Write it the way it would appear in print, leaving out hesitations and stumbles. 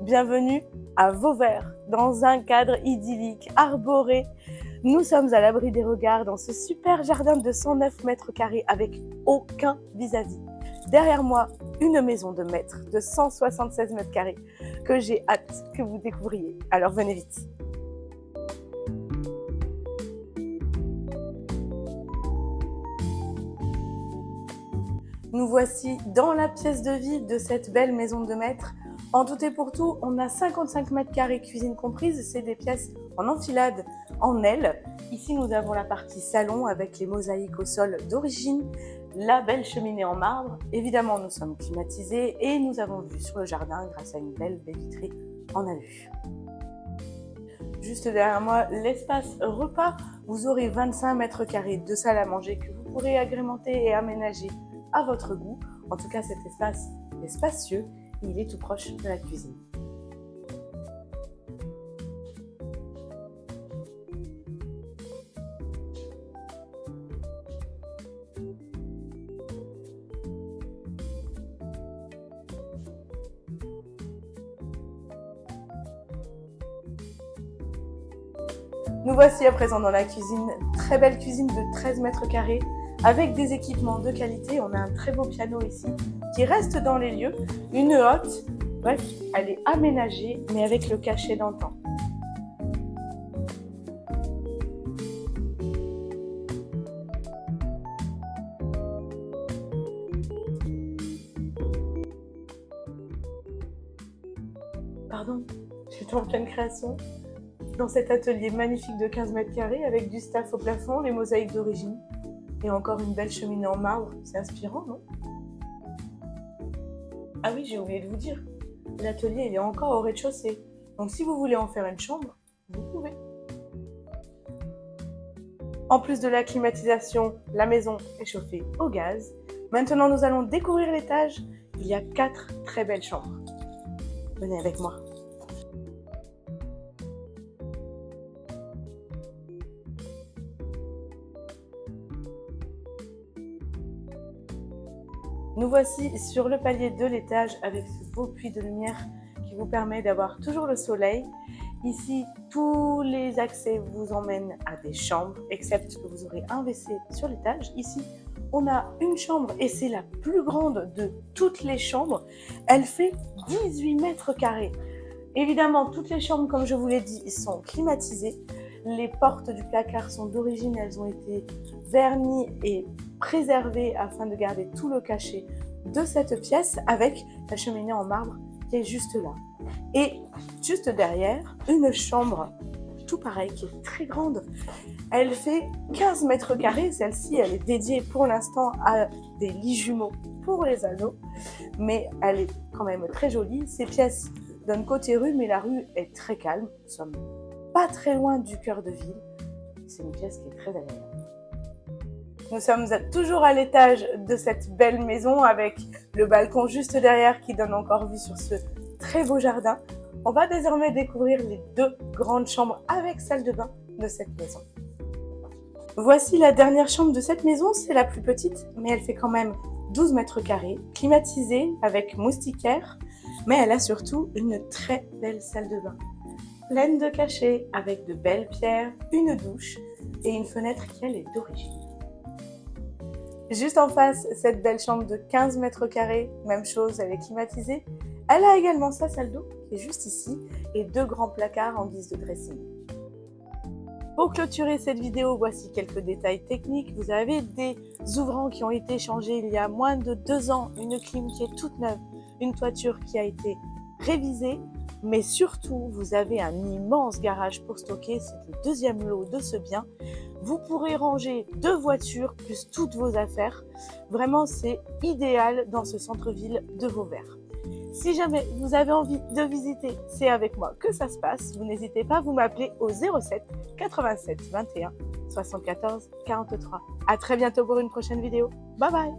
Bienvenue à Vauvert, dans un cadre idyllique, arboré. Nous sommes à l'abri des regards dans ce super jardin de 109 mètres carrés avec aucun vis-à-vis. Derrière moi, une maison de maître de 176 mètres carrés que j'ai hâte que vous découvriez. Alors venez vite. Nous voici dans la pièce de vie de cette belle maison de maître. En tout et pour tout, on a 55 mètres carrés, cuisine comprise. C'est des pièces en enfilade, en aile. Ici, nous avons la partie salon avec les mosaïques au sol d'origine, la belle cheminée en marbre. Évidemment, nous sommes climatisés et nous avons vue sur le jardin grâce à une belle baie vitrée en alu. Juste derrière moi, l'espace repas. Vous aurez 25 mètres carrés de salle à manger que vous pourrez agrémenter et aménager à votre goût. En tout cas, cet espace est spacieux et il est tout proche de la cuisine. Nous voici à présent dans la cuisine, très belle cuisine de 13 mètres carrés avec des équipements de qualité. On a un très beau piano ici qui reste dans les lieux, une hotte, bref, elle est aménagée mais avec le cachet d'antan. Pardon, j'étais en pleine création. Dans cet atelier magnifique de 15 mètres carrés avec du staff au plafond, les mosaïques d'origine et encore une belle cheminée en marbre. C'est inspirant, non? Ah oui, j'ai oublié de vous dire, l'atelier il est encore au rez-de-chaussée. Donc si vous voulez en faire une chambre, vous pouvez. En plus de la climatisation, la maison est chauffée au gaz. Maintenant, nous allons découvrir l'étage. Il y a 4 très belles chambres. Venez avec moi. Nous voici sur le palier de l'étage avec ce beau puits de lumière qui vous permet d'avoir toujours le soleil. Ici, tous les accès vous emmènent à des chambres, excepte que vous aurez un WC sur l'étage. Ici, on a une chambre et c'est la plus grande de toutes les chambres. Elle fait 18 mètres carrés. Évidemment, toutes les chambres, comme je vous l'ai dit, sont climatisées. Les portes du placard sont d'origine, elles ont été vernies et préservées afin de garder tout le cachet de cette pièce avec la cheminée en marbre qui est juste là. Et juste derrière, une chambre tout pareil qui est très grande. Elle fait 15 mètres carrés, celle-ci elle est dédiée pour l'instant à des lits jumeaux pour les ados, mais elle est quand même très jolie. Ces pièces donnent côté rue, mais la rue est très calme. Nous sommes pas très loin du cœur de ville. C'est une pièce qui est très agréable. Nous sommes toujours à l'étage de cette belle maison avec le balcon juste derrière qui donne encore vue sur ce très beau jardin. On va désormais découvrir les 2 grandes chambres avec salle de bain de cette maison. Voici la dernière chambre de cette maison, c'est la plus petite, mais elle fait quand même 12 mètres carrés, climatisée avec moustiquaire, mais elle a surtout une très belle salle de bain. Pleine de cachets, avec de belles pierres, une douche et une fenêtre qui elle est d'origine. Juste en face, cette belle chambre de 15 mètres carrés, même chose, elle est climatisée. Elle a également sa salle d'eau qui est juste ici et 2 grands placards en guise de dressing. Pour clôturer cette vidéo, voici quelques détails techniques. Vous avez des ouvrants qui ont été changés il y a moins de 2 ans, une clim qui est toute neuve, une toiture qui a été révisée. Mais surtout, vous avez un immense garage pour stocker, c'est le 2e lot de ce bien. Vous pourrez ranger 2 voitures plus toutes vos affaires. Vraiment, c'est idéal dans ce centre-ville de Vauvert. Si jamais vous avez envie de visiter, c'est avec moi que ça se passe. Vous n'hésitez pas, vous m'appelez au 07 87 21 74 43. À très bientôt pour une prochaine vidéo. Bye bye!